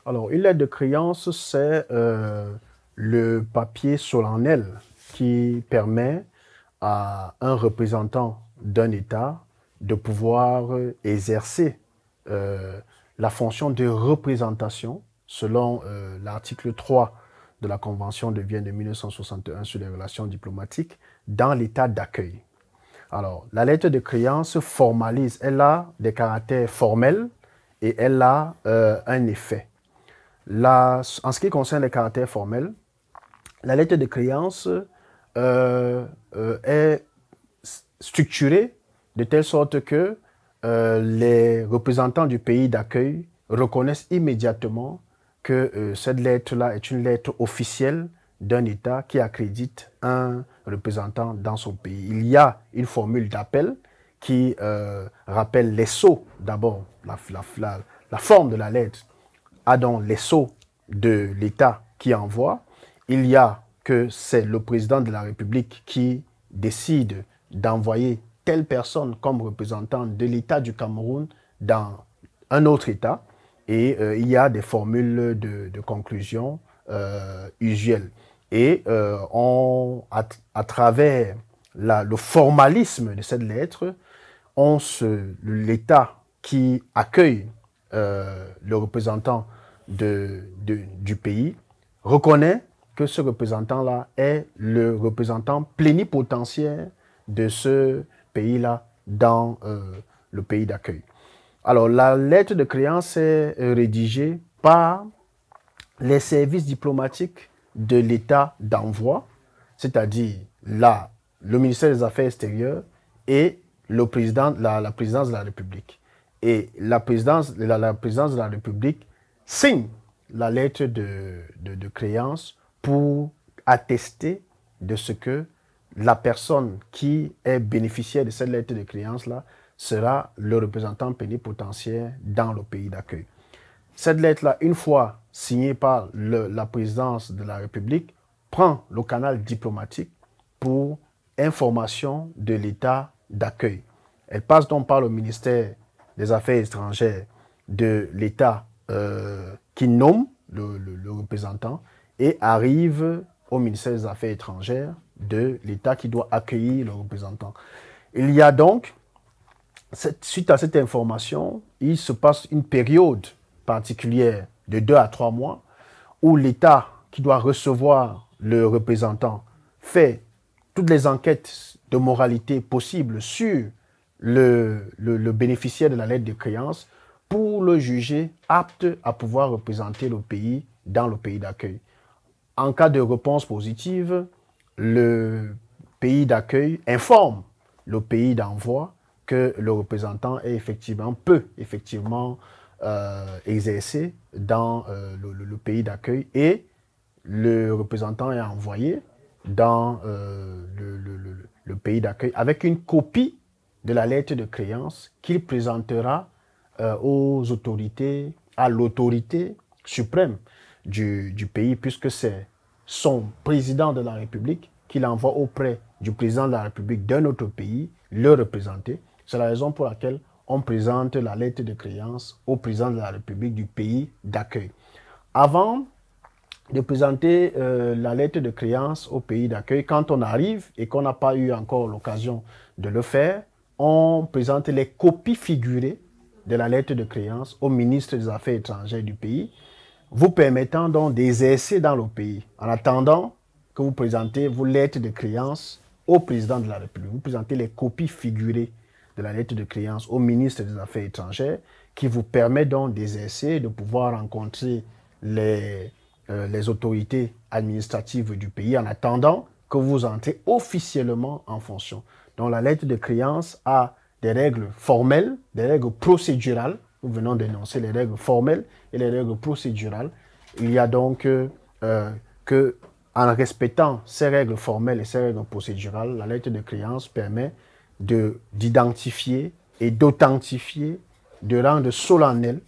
Alors, une lettre de créance, c'est le papier solennel qui permet à un représentant d'un État de pouvoir exercer la fonction de représentation selon l'article 3 de la Convention de Vienne de 1961 sur les relations diplomatiques dans l'État d'accueil. Alors, la lettre de créance formalise, elle a des caractères formels et elle a un effet. En ce qui concerne les caractères formels, la lettre de créance est structurée de telle sorte que les représentants du pays d'accueil reconnaissent immédiatement que cette lettre-là est une lettre officielle d'un État qui accrédite un représentant dans son pays. Il y a une formule d'appel qui rappelle les sceaux, d'abord, la forme de la lettre a donc les sceaux de l'État qui envoie. Il y a que c'est le président de la République qui décide d'envoyer telle personne comme représentant de l'État du Cameroun dans un autre État. Et il y a des formules de conclusion usuelles. Et à travers le formalisme de cette lettre, l'État qui accueille le représentant du pays reconnaît que ce représentant-là est le représentant plénipotentiaire de ce pays-là dans le pays d'accueil. Alors, la lettre de créance est rédigée par les services diplomatiques de l'État d'envoi, c'est-à-dire le ministère des Affaires extérieures et la présidence de la République. Et la présidence de la République signe la lettre de créance pour attester de ce que la personne qui est bénéficiaire de cette lettre de créance-là sera le représentant plénipotentiaire dans le pays d'accueil. Cette lettre-là, une fois signée par la présidence de la République, prend le canal diplomatique pour information de l'État d'accueil. Elle passe donc par le ministère des Affaires étrangères de l'État qui nomme le représentant et arrive au ministère des Affaires étrangères de l'État qui doit accueillir le représentant. Il y a donc, suite à cette information, il se passe une période particulière de 2 à 3 mois où l'État qui doit recevoir le représentant fait toutes les enquêtes de moralité possibles sur le bénéficiaire de la lettre de créance pour le juger apte à pouvoir représenter le pays dans le pays d'accueil. En cas de réponse positive, le pays d'accueil informe le pays d'envoi que le représentant peut effectivement exercer dans le pays d'accueil et le représentant est envoyé dans le pays d'accueil avec une copie de la lettre de créance qu'il présentera aux autorités, à l'autorité suprême du pays, puisque c'est son président de la République qui l'envoie auprès du président de la République d'un autre pays, le représenter. C'est la raison pour laquelle on présente la lettre de créance au président de la République du pays d'accueil. Avant de présenter la lettre de créance au pays d'accueil, quand on arrive et qu'on n'a pas eu encore l'occasion de le faire, on présente les copies figurées de la lettre de créance au ministre des Affaires étrangères du pays, vous permettant donc d'exercer dans le pays. En attendant que vous présentez vos lettres de créance au président de la République, vous présentez les copies figurées de la lettre de créance au ministre des Affaires étrangères qui vous permet donc d'exercer, de pouvoir rencontrer les autorités administratives du pays en attendant que vous entrez officiellement en fonction. Donc la lettre de créance a des règles formelles, des règles procédurales. Nous venons d'énoncer les règles formelles et les règles procédurales. Il y a donc que, en respectant ces règles formelles et ces règles procédurales, la lettre de créance permet d'identifier et d'authentifier, de rendre solennel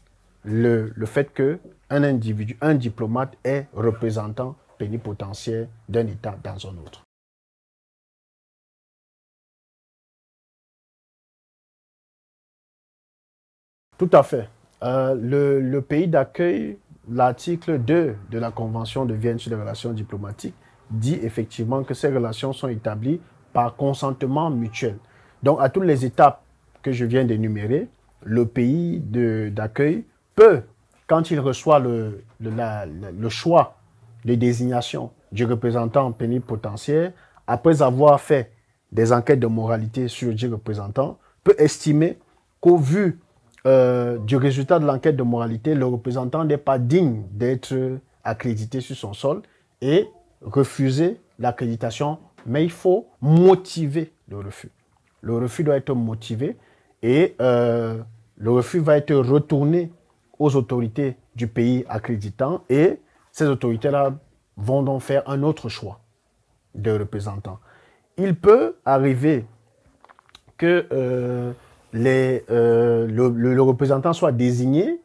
le fait que un individu, un diplomate est représentant plénipotentiaire d'un État dans un autre. Tout à fait. Le pays d'accueil, l'article 2 de la Convention de Vienne sur les relations diplomatiques, dit effectivement que ces relations sont établies par consentement mutuel. Donc, à toutes les étapes que je viens d'énumérer, le pays d'accueil peut, quand il reçoit le choix de désignation du représentant plénipotentiaire, après avoir fait des enquêtes de moralité sur le représentant, peut estimer qu'au vu du résultat de l'enquête de moralité, le représentant n'est pas digne d'être accrédité sur son sol et refuser l'accréditation. Mais il faut motiver le refus. Le refus doit être motivé et le refus va être retourné aux autorités du pays accréditant et ces autorités-là vont donc faire un autre choix de représentant. Il peut arriver que le représentant soit désigné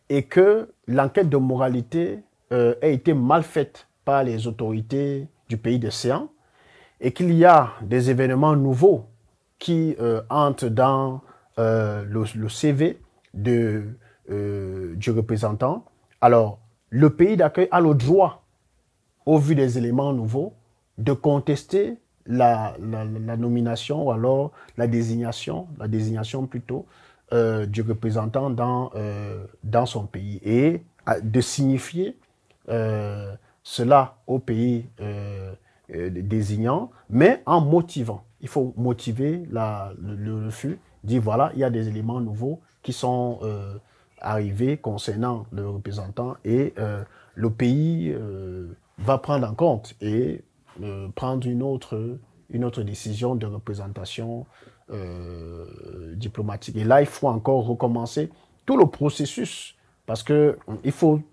et que l'enquête de moralité ait été mal faite par les autorités du pays de séant et qu'il y a des événements nouveaux qui entrent dans le CV du représentant. Alors, le pays d'accueil a le droit, au vu des éléments nouveaux, de contester la nomination ou alors la désignation plutôt du représentant dans son pays et de signifier cela au pays désignant, mais en motivant. Il faut motiver le refus, dire voilà, il y a des éléments nouveaux qui sont arrivés concernant le représentant et le pays va prendre en compte et prendre une autre décision de représentation diplomatique. Et là, il faut encore recommencer tout le processus parce que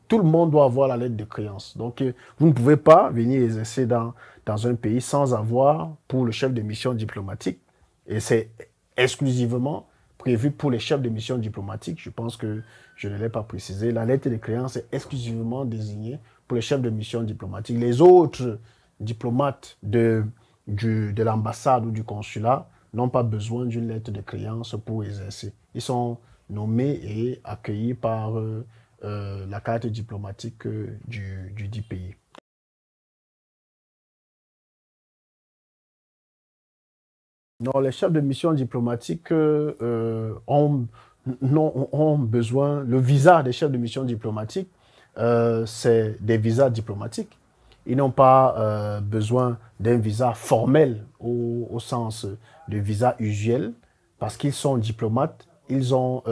tout le monde doit avoir la lettre de créance. Donc, vous ne pouvez pas venir exercer dans un pays sans avoir pour le chef de mission diplomatique. Et c'est exclusivement prévu pour les chefs de mission diplomatique. Je pense que je ne l'ai pas précisé. La lettre de créance est exclusivement désignée pour les chefs de mission diplomatique. Les autres diplomates de l'ambassade ou du consulat n'ont pas besoin d'une lettre de créance pour exercer. Ils sont nommés et accueillis par la carte diplomatique du dit pays. Non, les chefs de mission diplomatique ont besoin, le visa des chefs de mission diplomatique, c'est des visas diplomatiques. Ils n'ont pas besoin d'un visa formel au sens de visa usuel parce qu'ils sont diplomates. Ils ont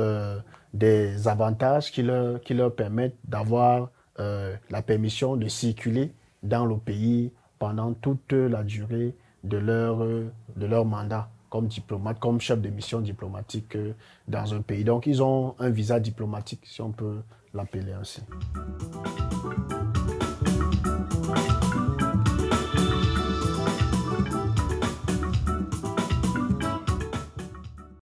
des avantages qui leur permettent d'avoir la permission de circuler dans le pays pendant toute la durée de leur mandat comme diplomate, comme chef de mission diplomatique dans un pays. Donc, ils ont un visa diplomatique, si on peut l'appeler ainsi.